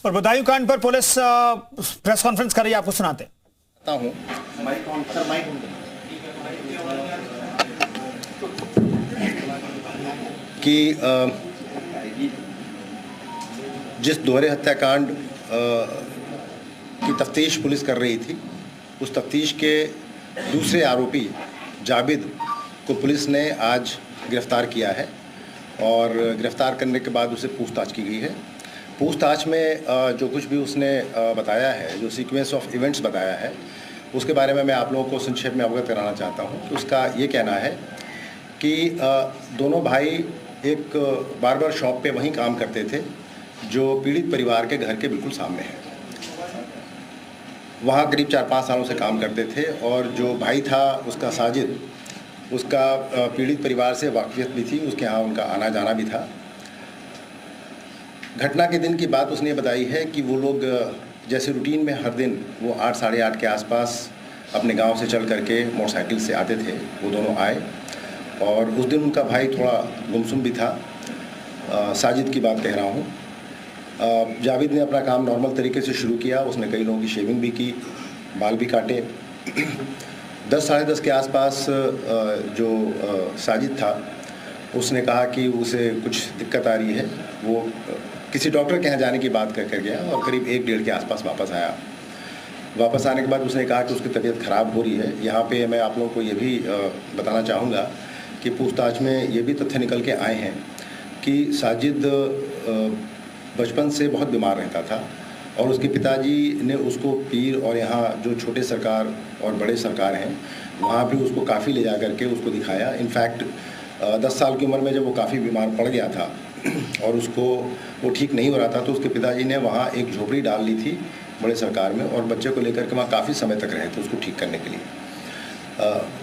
और बदायूं कांड पर पुलिस प्रेस कॉन्फ्रेंस कर रही है, आपको सुनाते हूँ कि जिस दोहरे हत्याकांड की तफ्तीश पुलिस कर रही थी, उस तफ्तीश के दूसरे आरोपी जाबिद को पुलिस ने आज गिरफ्तार किया है और गिरफ्तार करने के बाद उसे पूछताछ की गई है। पूछताछ में जो कुछ भी उसने बताया है, जो सीक्वेंस ऑफ इवेंट्स बताया है, उसके बारे में मैं आप लोगों को संक्षेप में अवगत कराना चाहता हूँ। उसका ये कहना है कि दोनों भाई एक बार्बर शॉप पे वहीं काम करते थे जो पीड़ित परिवार के घर के बिल्कुल सामने है। वहाँ करीब 4-5 सालों से काम करते थे और जो भाई था उसका साजिद, उसका पीड़ित परिवार से वाकफियत भी थी, उसके यहाँ उनका आना जाना भी था। घटना के दिन की बात उसने बताई है कि वो लोग जैसे रूटीन में हर दिन वो 8 साढ़े 8 के आसपास अपने गांव से चल करके मोटरसाइकिल से आते थे। वो दोनों आए और उस दिन उनका भाई थोड़ा गुमसुम भी था। साजिद की बात कह रहा हूँ। जावेद ने अपना काम नॉर्मल तरीके से शुरू किया। उसने कई लोगों की शेविंग भी की, बाल भी काटे। 10 साढ़े 10 के आसपास जो साजिद था उसने कहा कि उसे कुछ दिक्कत आ रही है। वो किसी डॉक्टर के यहाँ जाने की बात कर गया और करीब 1-1.5 के आसपास वापस आया। वापस आने के बाद उसने कहा कि उसकी तबीयत ख़राब हो रही है। यहाँ पे मैं आप लोगों को ये भी बताना चाहूँगा कि पूछताछ में ये भी तथ्य निकल के आए हैं कि साजिद बचपन से बहुत बीमार रहता था और उसके पिताजी ने उसको पीर और यहाँ जो छोटे सरकार और बड़े सरकार हैं वहाँ भी उसको काफ़ी ले जा करके उसको दिखाया। इनफैक्ट 10 साल की उम्र में जब वो काफ़ी बीमार पड़ गया था और उसको वो ठीक नहीं हो रहा था तो उसके पिताजी ने वहाँ एक झोपड़ी डाल ली थी बड़े सरकार में और बच्चे को लेकर के वहाँ काफ़ी समय तक रहे थे उसको ठीक करने के लिए।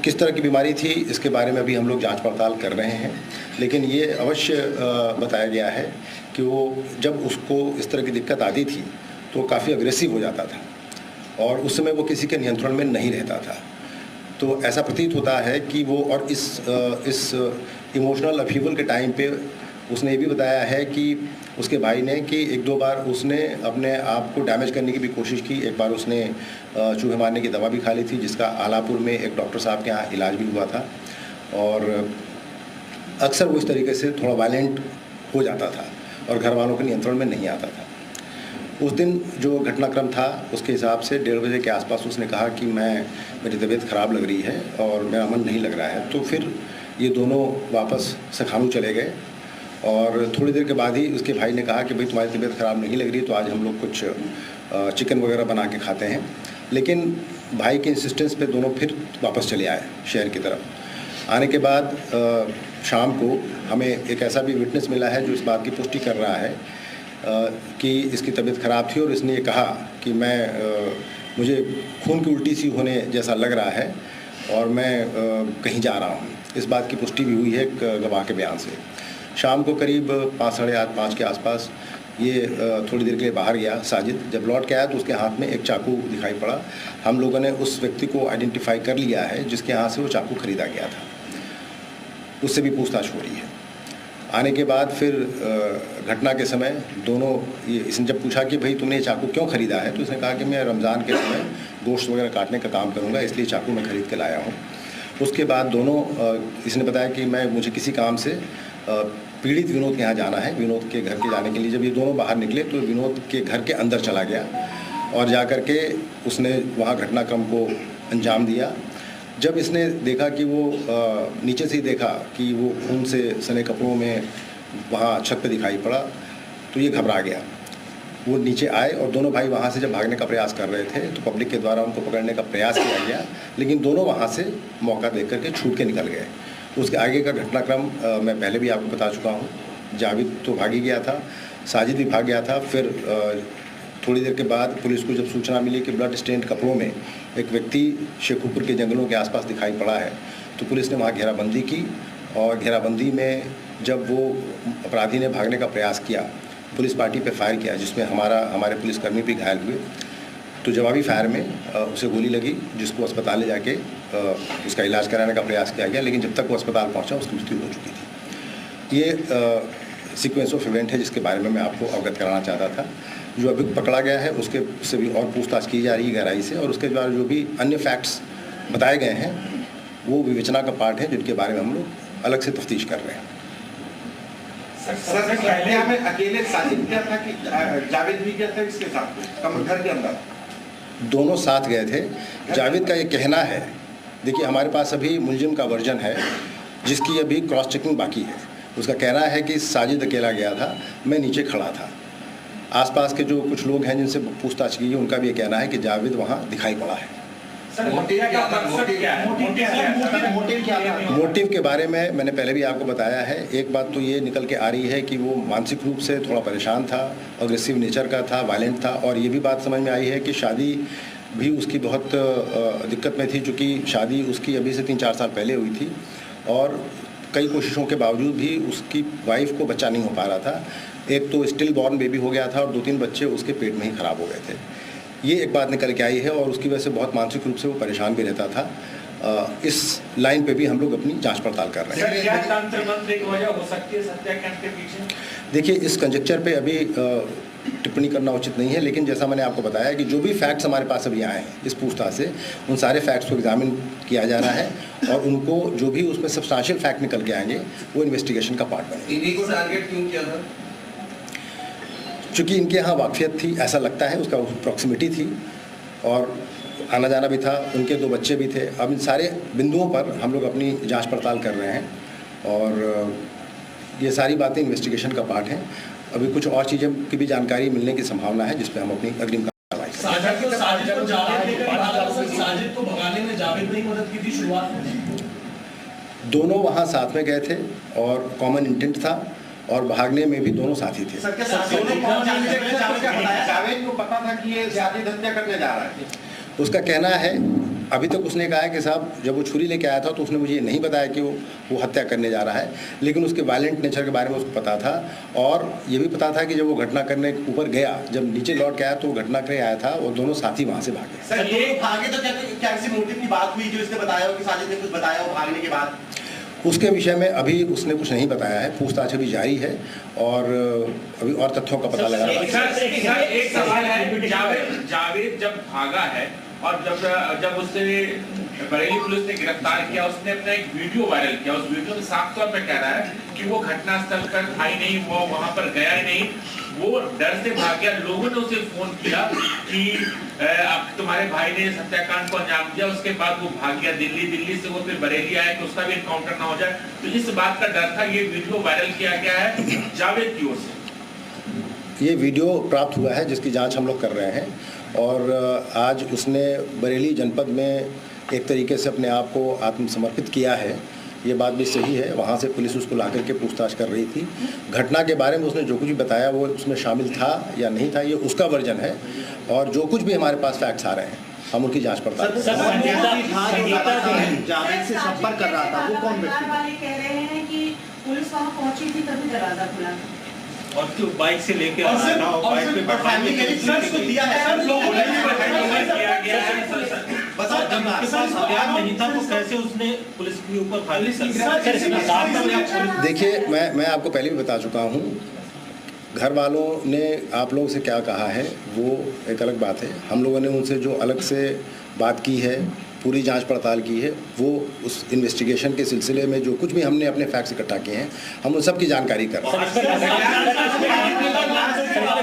किस तरह की बीमारी थी इसके बारे में अभी हम लोग जांच पड़ताल कर रहे हैं, लेकिन ये अवश्य बताया गया है कि वो जब उसको इस तरह की दिक्कत आती थी तो काफ़ी अग्रेसिव हो जाता था और उस समय वो किसी के नियंत्रण में नहीं रहता था। तो ऐसा प्रतीत होता है कि वो और इस इमोशनल अपहीवल के टाइम पे उसने ये भी बताया है कि उसके भाई ने कि 1-2 बार उसने अपने आप को डैमेज करने की भी कोशिश की। एक बार उसने चूहे मारने की दवा भी खा ली थी जिसका आलापुर में एक डॉक्टर साहब के यहाँ इलाज भी हुआ था और अक्सर वो इस तरीके से थोड़ा वायलेंट हो जाता था और घर वालों के नियंत्रण में नहीं आता था। उस दिन जो घटनाक्रम था उसके हिसाब से 1:30 बजे के आसपास उसने कहा कि मेरी तबीयत ख़राब लग रही है और मेरा मन नहीं लग रहा है। तो फिर ये दोनों वापस सखानू चले गए और थोड़ी देर के बाद ही उसके भाई ने कहा कि भाई तुम्हारी तबीयत ख़राब नहीं लग रही तो आज हम लोग कुछ चिकन वगैरह बना के खाते हैं। लेकिन भाई के इंसिस्टेंस पे दोनों फिर वापस चले आए शहर की तरफ। आने के बाद शाम को हमें एक ऐसा भी विटनेस मिला है जो इस बात की पुष्टि कर रहा है कि इसकी तबीयत ख़राब थी और इसने ये कहा कि मुझे खून की उल्टी सी होने जैसा लग रहा है और मैं कहीं जा रहा हूँ। इस बात की पुष्टि भी हुई है एक गवाह के बयान से। शाम को करीब 5 साढ़े 5 के आसपास ये थोड़ी देर के लिए बाहर गया साजिद। जब लौट के आया तो उसके हाथ में एक चाकू दिखाई पड़ा। हम लोगों ने उस व्यक्ति को आइडेंटिफाई कर लिया है जिसके यहाँ से वो चाकू खरीदा गया था। उससे भी पूछताछ हो रही है। आने के बाद फिर घटना के समय दोनों इसने जब पूछा कि भाई तुमने ये चाकू क्यों ख़रीदा है तो इसने कहा कि मैं रमज़ान के समय गोश्त वगैरह काटने का काम करूँगा इसलिए चाकू मैं ख़रीद के लाया हूँ। उसके बाद दोनों इसने बताया कि मुझे किसी काम से पीड़ित विनोद के यहाँ जाना है, विनोद के घर के जाने के लिए। जब ये दोनों बाहर निकले तो विनोद के घर के अंदर चला गया और जा कर के उसने वहाँ घटनाक्रम को अंजाम दिया। जब इसने देखा कि वो नीचे से ही देखा कि वो खून से सने कपड़ों में वहाँ छत पे दिखाई पड़ा तो ये घबरा गया। वो नीचे आए और दोनों भाई वहाँ से जब भागने का प्रयास कर रहे थे तो पब्लिक के द्वारा उनको पकड़ने का प्रयास किया गया, लेकिन दोनों वहाँ से मौका देख करके छूट के निकल गए। उसके आगे का घटनाक्रम मैं पहले भी आपको बता चुका हूँ। जावेद तो भाग ही गया था, साजिद भी भाग गया था। फिर थोड़ी देर के बाद पुलिस को जब सूचना मिली कि ब्लड स्टेन्ड कपड़ों में एक व्यक्ति शेखुपुर के जंगलों के आसपास दिखाई पड़ा है तो पुलिस ने वहाँ घेराबंदी की और घेराबंदी में जब वो अपराधी ने भागने का प्रयास किया, पुलिस पार्टी पे फायर किया जिसमें हमारे पुलिसकर्मी भी घायल हुए। तो जवाबी फायर में उसे गोली लगी जिसको अस्पताल ले जाके उसका इलाज कराने का प्रयास किया गया, लेकिन जब तक वो अस्पताल पहुंचा उसकी मृत्यु हो चुकी थी। ये सीक्वेंस ऑफ इवेंट है जिसके बारे में मैं आपको अवगत कराना चाहता था। जो अभी पकड़ा गया है उसके से भी और पूछताछ की जा रही है गहराई से, और उसके बाद जो भी अन्य फैक्ट्स बताए गए हैं वो विवेचना का पार्ट है, जिनके बारे में हम लोग अलग से तफ्तीश कर रहे हैं। सर क्या में अकेले साजिद क्या था कि जावेद भी क्या था इसके साथ घर के अंदर? दोनों साथ गए थे। जावेद का ये कहना है, देखिए हमारे पास अभी मुलजिम का वर्जन है जिसकी अभी क्रॉस चेकिंग बाकी है। उसका कहना है कि साजिद अकेला गया था, मैं नीचे खड़ा था। आसपास के जो कुछ लोग हैं जिनसे पूछताछ की है उनका भी ये कहना है कि जावेद वहाँ दिखाई पड़ा है। मोटिव के बारे में मैंने पहले भी आपको बताया है। एक बात तो ये निकल के आ रही है कि वो मानसिक रूप से थोड़ा परेशान था, अग्रेसिव नेचर का था, वायलेंट था, और ये भी बात समझ में आई है कि शादी भी उसकी बहुत दिक्कत में थी, चूँकि शादी उसकी अभी से 3-4 साल पहले हुई थी और कई कोशिशों के बावजूद भी उसकी वाइफ को बच्चा नहीं हो पा रहा था। एक तो स्टिल बॉर्न बेबी हो गया था और 2-3 बच्चे उसके पेट में ही ख़राब हो गए थे। ये एक बात निकल के आई है और उसकी वजह से बहुत मानसिक रूप से वो परेशान भी रहता था। इस लाइन पे भी हम लोग अपनी जांच पड़ताल कर रहे हैं। क्या तंत्र मंत्र की वजह हो सकती है हत्याकांड के पीछे? देखिए, इस कंजेक्चर पे अभी टिप्पणी करना उचित नहीं है, लेकिन जैसा मैंने आपको बताया कि जो भी फैक्ट्स हमारे पास अभी आए हैं इस पूछताछ से, उन सारे फैक्ट्स को एग्जामिन किया जा रहा है और उनको जो भी उसमें सब्सटेंशियल फैक्ट निकल के आएंगे वो इन्वेस्टिगेशन का पार्ट बनेंगे। इन्हीं को टारगेट क्यों किया था? चूँकि इनके यहाँ वाकफियत थी, ऐसा लगता है, उसका प्रॉक्सिमिटी थी और आना जाना भी था, उनके 2 बच्चे भी थे। अब इन सारे बिंदुओं पर हम लोग अपनी जांच पड़ताल कर रहे हैं और ये सारी बातें इन्वेस्टिगेशन का पार्ट हैं। अभी कुछ और चीज़ें की भी जानकारी मिलने की संभावना है जिस पर हम अपनी अग्रिम कार्रवाई करेंगे। साजिद को भगाने में जावेद ने मदद की थी शुरुआत में? दोनों वहाँ साथ में गए थे और कॉमन इंटेंट था और भागने में भी दोनों साथी थे। जावेद को पता था कि ये जावेद हत्या करने जा रहा है? उसका कहना है, अभी तक उसने कहा है कि साहब जब वो छुरी लेके आया था तो उसने मुझे ये नहीं बताया कि वो हत्या करने जा रहा है, लेकिन उसके वायलेंट नेचर के बारे में उसको पता था और ये भी पता था कि जब वो घटना करने ऊपर गया, जब नीचे लौट के आया तो वो घटना करने आया था और दोनों साथी वहाँ से भागे। सर ये भागे तो क्या किसी मोटिव की बात हुई जो इसने बताया हो कि साजिद ने कुछ बताया हो भागने के बाद? उसके विषय में अभी उसने कुछ नहीं बताया है, पूछताछ अभी जारी है और अभी और तथ्यों का पता लगा रहा है। एक सवाल है, जावेद जब भागा है और जब उससे बरेली पुलिस ने गिरफ्तार किया, उसने अपना एक वीडियो वायरल किया। उस वीडियो में साफ तौर पर कह रहा है कि वो घटनास्थल पर था ही नहीं, वो वहां पर गया ही नहीं, वो डर से भाग गया। लोगों ने उसे फोन किया कि अब तुम्हारे भाई ने इस हत्याकांड को अंजाम दिया, उसके बाद वो भाग गया दिल्ली से वो फिर बरेली आया कि उसका भी एनकाउंटर ना हो जाए। तो इस बात का डर था। ये वीडियो वायरल किया गया है जावेद की ओर से। ये वीडियो प्राप्त हुआ है जिसकी जांच हम लोग कर रहे हैं और आज उसने बरेली जनपद में एक तरीके से अपने आप को आत्मसमर्पित किया है। ये बात भी सही है, वहाँ से पुलिस उसको ला करके पूछताछ कर रही थी। घटना के बारे में उसने जो कुछ भी बताया वो उसमें शामिल था या नहीं था, ये उसका वर्जन है और जो कुछ भी हमारे पास फैक्ट्स आ रहे हैं हम उनकी जांच पड़ताल कर रहे हैं। जावेद से संपर्क कर रहा था, वो कौन व्यक्ति? कह रहे हैं कि पुलिस वहां पहुंची थी तभी दरवाजा खुला और क्यों बाइक से लेके आ रहा था, बाइक पे बैठाने के लिए सर को दिया है सर, लोग किया गया है। बता जब उसके पास हथियार नहीं था तो कैसे उसने पुलिस के ऊपर फायरिंग की? देखिए, मैं आपको पहले भी बता चुका हूँ, घर वालों ने आप लोगों से क्या कहा है वो एक अलग बात है। हम लोगों ने उनसे जो अलग से बात की है, पूरी जांच पड़ताल की है, वो उस इन्वेस्टिगेशन के सिलसिले में जो कुछ भी हमने अपने फैक्ट्स इकट्ठा किए हैं हम उन सब की जानकारी कर रहे हैं।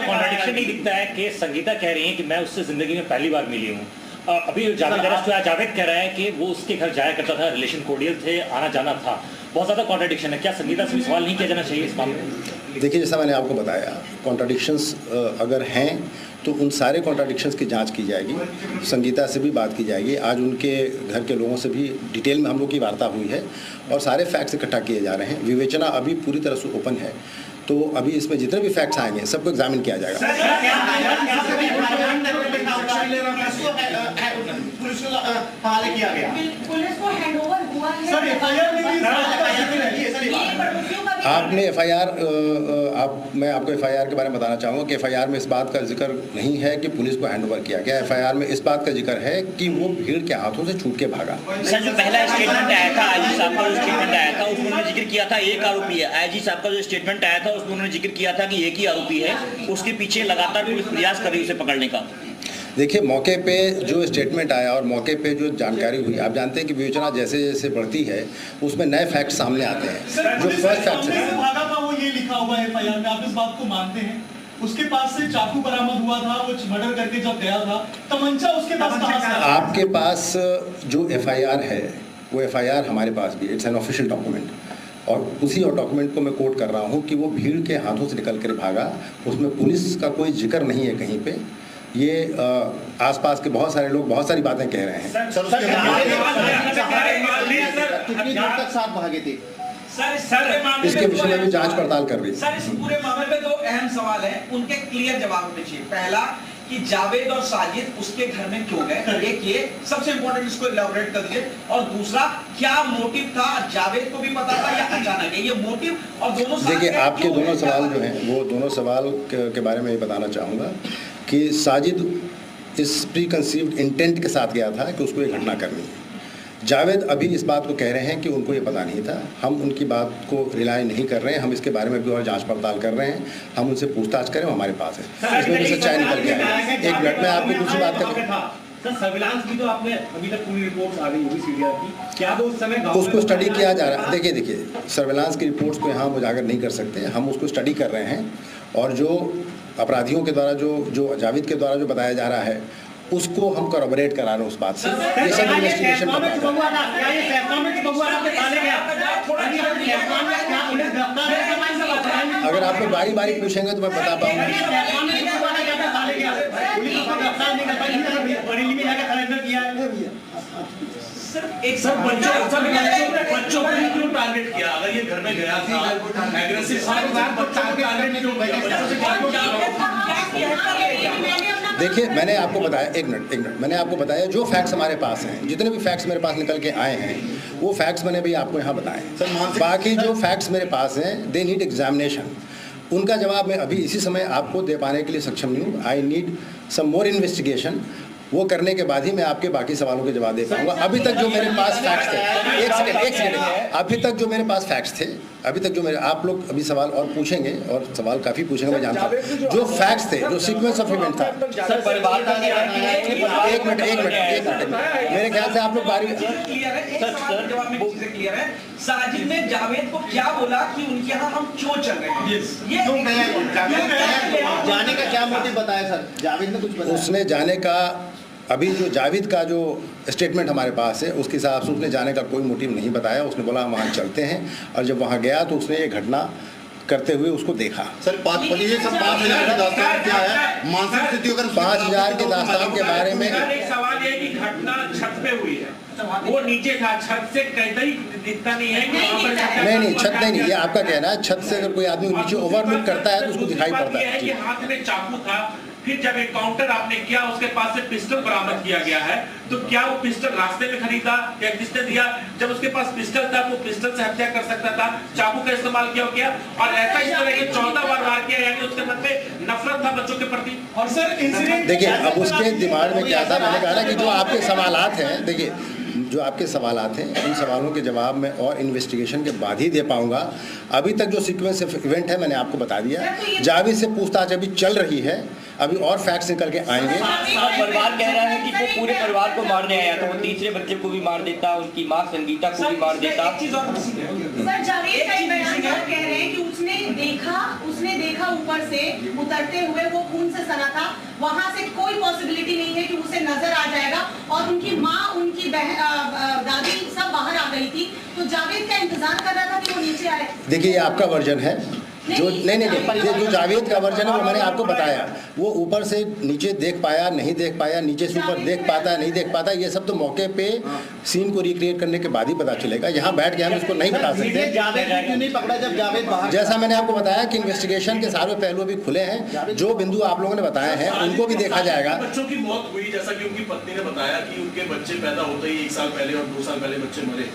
कॉन्ट्रडिक्शन नहीं दिखता है कि संगीता कह रही है कि मैं उससे जिंदगी में पहली बार मिली हूँ, अभी जावेद अरेस्ट हुआ, जावेद कह रहा है कि वो उसके घर जाया करता था, रिलेशन कोर्डियल थे, आना जाना था। बहुत ज़्यादा कॉन्ट्रडिक्शन है, क्या संगीता से भी सवाल नहीं किया जाना चाहिए इस मामले में? देखिए, जैसा मैंने आपको बताया, कॉन्ट्रडिक्शंस अगर हैं तो उन सारे कॉन्ट्रडिक्शंस की जांच की जाएगी, संगीता से भी बात की जाएगी। आज उनके घर के लोगों से भी डिटेल में हम लोग की वार्ता हुई है और सारे फैक्ट्स इकट्ठा किए जा रहे हैं। विवेचना अभी पूरी तरह से ओपन है, तो अभी इसमें जितने भी फैक्ट्स आएंगे सबको एग्जामिन किया जाएगा। पुलिस को हवाले किया गया। पुलिस को हैंडओवर हुआ है। सर एफआईआर में भी आपने एफआईआर मैं आपको एफआईआर के बारे में बताना चाहूँगा कि एफआईआर में इस बात का जिक्र नहीं है कि पुलिस को हैंडओवर किया गया। एफआईआर में इस बात का जिक्र है कि वो भीड़ के हाथों से छूट के भागा। सर जो पहला स्टेटमेंट आया था आईजी साहब का जो स्टेटमेंट आया था उसमें उन्होंने जिक्र किया था एक आरोपी है। आईजी साहब का जो स्टेटमेंट आया था उसमें उन्होंने जिक्र किया था कि एक ही आरोपी है, उसके पीछे लगातार पुलिस प्रयास कर रही है उसे पकड़ने का। देखिए, मौके पे जो स्टेटमेंट आया और मौके पे जो जानकारी हुई, आप जानते हैं कि विवेचना जैसे जैसे बढ़ती है उसमें नए फैक्ट सामने आते हैं। जो फर्स्ट फैक्ट भागा था वो ये लिखा हुआ है एफआईआर में, आप इस बात को मानते हैं? उसके पास से चाकू बरामद हुआ था, वो मर्डर करके जब गया था, तमंचा उसके पास कहां से आया? आपके पास जो एफआईआर है वो एफआईआर हमारे पास भी, इट्स एन ऑफिशियल डॉक्यूमेंट, और उसी और डॉक्यूमेंट को मैं कोट कर रहा हूँ कि वो भीड़ के हाथों से निकल कर भागा। उसमें पुलिस का कोई जिक्र नहीं है कहीं पे। ये आसपास के बहुत सारे लोग बहुत सारी बातें कह रहे हैं। कितनी देर तक साथ भागे थे? इसके विषय में भी जांच पड़ताल कर रही है। सर इस पूरे मामले में दो अहम सवाल हैं, उनके क्लियर जवाब होने चाहिए। पहला कि जावेद और साजिद उसके घर में क्यों गए, एक ये सबसे इंपॉर्टेंट, इसको इलैबोरेट कर दीजिए। और दूसरा, क्या मोटिव था, जावेद को भी पता था या अचानक है ये मोटिव? और दोनों देखिए, आपके दोनों सवाल जो हैं वो दोनों सवाल के बारे में ये बताना चाहूँगा कि साजिद इस प्री कंसीव्ड इंटेंट के साथ गया था कि उसको ये घटना करनी है। जावेद अभी इस बात को कह रहे हैं कि उनको ये पता नहीं था। हम उनकी बात को रिलाय नहीं कर रहे हैं, हम इसके बारे में भी और जांच पड़ताल कर रहे हैं। हम उनसे पूछताछ करें, वो हमारे पास है, इसमें भी सच्चाई निकल के आएगी। एक मिनट में आपकी दूसरी बात करें। सर सर्विलांस की तो आपने अभी तक पूरी रिपोर्ट्स आ गई होगी सीडीआर की, क्या वो उस समय उसको स्टडी किया जा रहा है। देखिए सर्विलांस की रिपोर्ट्स को यहाँ हम उजागर नहीं कर सकते, हम उसको स्टडी कर रहे हैं। और जो अपराधियों के द्वारा जो जावेद के द्वारा जो बताया जा रहा है उसको हम कॉरबोरेट करा रहे हैं उस बात से। ये सब इन्वेस्टिगेशन का अगर आप लोग बारी बारी पूछेंगे तो मैं बता पाऊंगा। सर बच्चों को क्यों टारगेट किया? अगर ये घर में गया था एग्रेसिव देखिए, मैंने आपको बताया, एक मिनट मैंने आपको बताया जो फैक्ट्स हमारे पास हैं, जितने भी फैक्ट्स मेरे पास निकल के आए हैं वो फैक्ट्स मैंने भी आपको यहाँ बताए। बाकी जो फैक्ट्स मेरे पास हैं दे नीड एग्जामिनेशन। उनका जवाब मैं अभी इसी समय आपको दे पाने के लिए सक्षम नहीं हूँ। I need some more investigation. वो करने के बाद ही मैं आपके बाकी सवालों के जवाब दे पाऊंगा। अभी तक जो मेरे पास फैक्ट्स थे, एक सेकंड, अभी तक जो मेरे पास फैक्ट्स थे, अभी तक जो मेरे, आप लोग अभी सवाल और पूछेंगे और सवाल काफ़ी पूछेंगे, मैं जानता हूँ। जो फैक्ट्स थे, जो सीक्वेंस ऑफ इवेंट था, एक मिनट मेरे ख्याल से आप लोग बारी क्लियर है। साजिद ने जावेद को क्या बोला कि उनके यहाँ हम क्यों चल रहे हैं, ये जाने का क्या मोटिव बताया सर? जावेद ने कुछ बताया? उसने जाने का, अभी जो जावेद का जो स्टेटमेंट हमारे पास है उसके हिसाब से उसने जाने का कोई मोटिव नहीं बताया। उसने बोला हम वहाँ चलते हैं, और जब वहाँ गया तो उसने ये घटना करते हुए उसको देखा। सर 5,000 की दास्तान क्या है? मानसिक स्थिति अगर 5,000 के दास्तान के बारे में एक सवाल है कि घटना छत पे हुई है, वो नीचे था, छत से कहीं दिखता नहीं है कि वहाँ पर नहीं छत नहीं, ये आपका कहना है। छत से अगर कोई आदमी नीचे ओवरलुक करता है तो उसको दिखाई पड़ता है। कि हाथ में चाकू था, फिर जब एनकाउंटर आपने किया उसके पास से पिस्टल बरामद किया गया है, तो क्या वो पिस्टल रास्ते में खरीदा या किसने दिया? जब उसके पास पिस्टल था तो पिस्टल से हत्या कर सकता था, चाकू का इस्तेमाल क्यों किया? और ऐसा इस तरह के 14 बार वार किया, यानी उसके मन में नफरत था बच्चों के प्रति। और सर इंसिडेंट देखिए, अब उसके दिमाग में क्या था, मैंने कहा ना कि जो आपके सवालात हैं, देखिए जो आपके सवालात हैं उन सवालों के जवाब मैं और इन्वेस्टिगेशन के बाद ही दे पाऊंगा। अभी तक जो सीक्वेंस इवेंट है मैंने आपको बता दिया। जावेद से पूछताछ अभी चल रही है, अभी और फैक्ट्स निकल के आएंगे। परिवार कह रहा है कि वो पूरे परिवार को मारने आया था, वो तीसरे बच्चे को भी मार देता, उनकी माँ संगीता को भी मार देता। सर जावेद का बयान कह रहे हैं कि उसने देखा ऊपर से उतरते हुए, वो खून से सना था, वहां से कोई पॉसिबिलिटी नहीं है कि उसे नजर आ जाएगा, और उनकी माँ, उनकी दादी सब बाहर आ गई थी, तो जावेद का इंतजार कर रहा था कि वो नीचे आए। देखिए, ये आपका वर्जन है, जो नहीं, ये जो जावेद का वर्जन है वो मैंने आपको बताया, वो ऊपर से नीचे देख पाया नहीं देख पाया, नीचे से ऊपर देख पाता है नहीं देख पाता, ये सब तो मौके पे सीन को रिक्रिएट करने के बाद ही पता चलेगा। यहाँ बैठ के हम इसको नहीं बता सकते। क्यों नहीं पकड़ा जब जावेद बाहर? जैसा मैंने आपको बताया कि इन्वेस्टिगेशन के सारे पहलू अभी खुले हैं, जो बिंदु आप लोगों ने बताए हैं उनको भी देखा जाएगा। बच्चों की मौत हुई, जैसा कि उनकी पत्नी ने बताया कि उनके बच्चे पैदा होते ही 1 साल पहले और 2 साल पहले बच्चे मरे,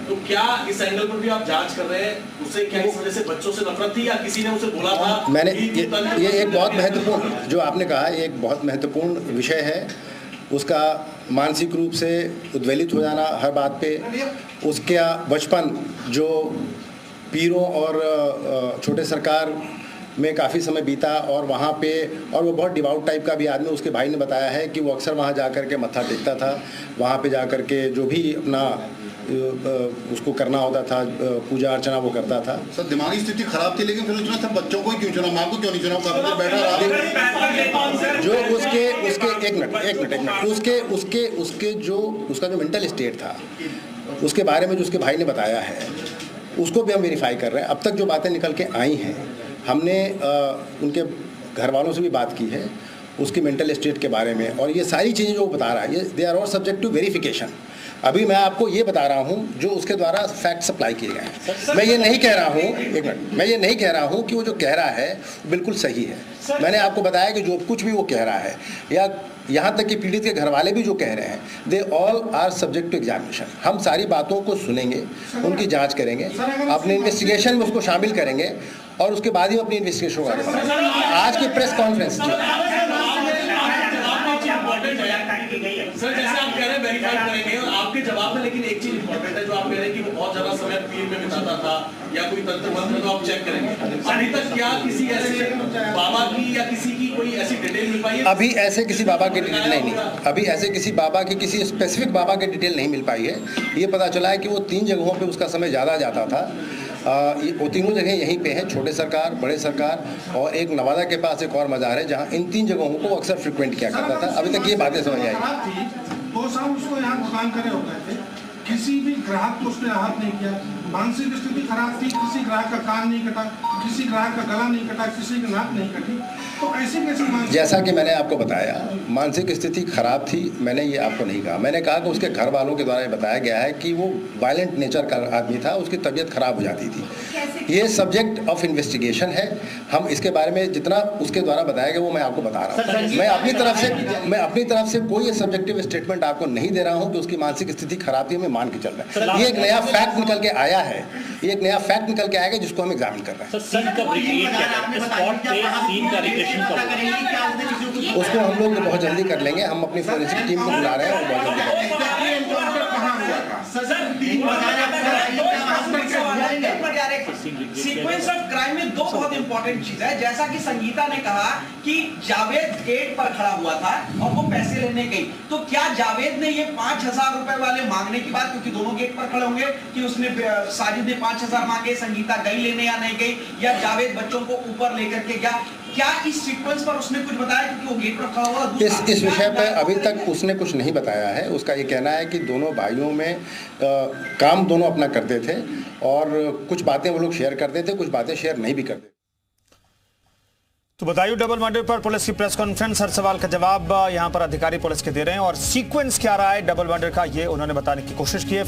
तो क्या इस एंगल पर भी आप जांच कर रहे हैं? उसे क्या इस वजह से बच्चों से नफरत थी या किसी ने उसे बोला था? मैंने ये एक बहुत महत्वपूर्ण जो आपने कहा, ये एक बहुत महत्वपूर्ण विषय है। उसका मानसिक रूप से उद्वेलित हो जाना हर बात पे, उसका बचपन जो पीरों और छोटे सरकार में काफ़ी समय बीता और वहाँ पे, और वो बहुत डिवाउट टाइप का भी आदमी, उसके भाई ने बताया है कि वो अक्सर वहाँ जा कर के मत्था टेकता था, वहाँ पे जा कर के जो भी अपना उसको करना होता था, पूजा अर्चना वो करता था। सर दिमागी स्थिति खराब थी, लेकिन फिर उसने सब बच्चों को ही क्यों चुना, माँ को क्यों नहीं चुना? काफी देर बैठा रहा। जो उसके एक मिनट उसके जो उसका जो मेंटल स्टेट था, उसके बारे में जो उसके भाई ने बताया है, उसको भी हम वेरीफाई कर रहे हैं। अब तक जो बातें निकल के आई हैं, हमने उनके घर वालों से भी बात की है उसकी मेंटल स्टेट के बारे में, और ये सारी चीज़ें जो वो बता रहा है, ये they are all subject to verification. अभी मैं आपको ये बता रहा हूँ जो उसके द्वारा फैक्ट सप्लाई किए गए हैं। मैं ये नहीं कह रहा हूँ, एक मिनट, मैं ये नहीं कह रहा हूँ कि वो जो कह रहा है बिल्कुल सही है। मैंने आपको बताया कि जो कुछ भी वो कह रहा है, या यहाँ तक कि पीड़ित के घर वाले भी जो कह रहे हैं, they all are subject to examination. हम सारी बातों को सुनेंगे, उनकी जांच करेंगे, अपने इन्वेस्टिगेशन में उसको शामिल करेंगे, और उसके बाद ही अपनी इन्वेस्टिगेशन को आगे बढ़ाएंगे। आज की प्रेस कॉन्फ्रेंस सर जैसे आप कह रहे हैं वेरीफाई करेंगे, और आपके जवाब में लेकिन एक चीज इंपॉर्टेंट है जो आप कह रहे हैं कि वो बहुत ज्यादा समय पीर में बिताता था या कोई तंत्र मंत्र, तो आप चेक करेंगे। अभी तक क्या किसी ऐसे बाबा की या किसी की कोई ऐसी डिटेल मिल पाई है? अभी ऐसे किसी बाबा की डिटेल नहीं, अभी ऐसे किसी बाबा की, किसी स्पेसिफिक बाबा की डिटेल नहीं मिल पाई है। ये पता चला है कि वो 3 जगहों पे उसका समय ज़्यादा जाता था। वो तीनों जगह यहीं पे हैं, छोटे सरकार, बड़े सरकार, और एक नवादा के पास एक और मज़ार है, जहाँ इन 3 जगहों को अक्सर फ्रिक्वेंट किया करता था। अभी तक ये बातें समझ आई। 2 साल उसको यहाँ भुगतान करे हो गए थे, किसी भी ग्राहक को उसने आहत नहीं किया। मानसिक स्थिति खराब थी, किसी ग्राहक का कान नहीं कटा, किसी ग्राहक का गला नहीं कटा, किसी की नाक नहीं कटी, तो ऐसी कैसी मानसिक, जैसा कि मैंने आपको बताया, मानसिक स्थिति खराब थी, मैंने ये आपको नहीं कहा। मैंने कहा कि उसके घर वालों के द्वारा ये बताया गया है कि वो वायलेंट नेचर का आदमी था, उसकी तबीयत खराब हो जाती थी। ये सब्जेक्ट ऑफ इन्वेस्टिगेशन है। हम इसके बारे में जितना उसके द्वारा बताया गया वो मैं आपको बता रहा हूँ। मैं अपनी तरफ से कोई सब्जेक्टिव स्टेटमेंट आपको नहीं दे रहा हूँ कि उसकी मानसिक स्थिति खराब थी, मैं मान के चल रहा है। ये एक नया फैक्ट निकल के आया है, ये एक नया फैक्ट निकल के आएगा जिसको हम एग्जामिन कर रहे हैं। उसको हम लोग बहुत जल्दी कर लेंगे। हम अपनी फोरेंसिक टीम को बुला रहे हैं और बहुत जल्दी सीक्वेंस ऑफ क्राइम में 2 बहुत इंपॉर्टेंट चीज है। जैसा कि संगीता ने कहा कि जावेद गेट पर खड़ा हुआ था और वो पैसे लेने गई, तो क्या जावेद ने ये 5000 रुपए वाले मांगने की बात, क्योंकि दोनों गेट पर खड़े होंगे, कि उसने साजिद ने 5000 मांगे, संगीता गई लेने या नहीं गई, या जावेद बच्चों को ऊपर लेकर के गया, क्या इस सीक्वेंस पर उसने कुछ बताया, क्योंकि वो गेट पर खड़ा हुआ? इस विषय पर अभी तक उसने कुछ नहीं बताया है। उसका ये कहना है कि दोनों भाइयों में काम दोनों अपना करते थे, और कुछ बातें वो लोग शेयर करते थे, कुछ बातें शेयर नहीं भी करते। तो बताइए, डबल मर्डर पर पुलिस की प्रेस कॉन्फ्रेंस, हर सवाल का जवाब यहाँ पर अधिकारी पुलिस के दे रहे हैं, और सीक्वेंस क्या रहा है डबल मर्डर का, ये उन्होंने बताने की कोशिश की है।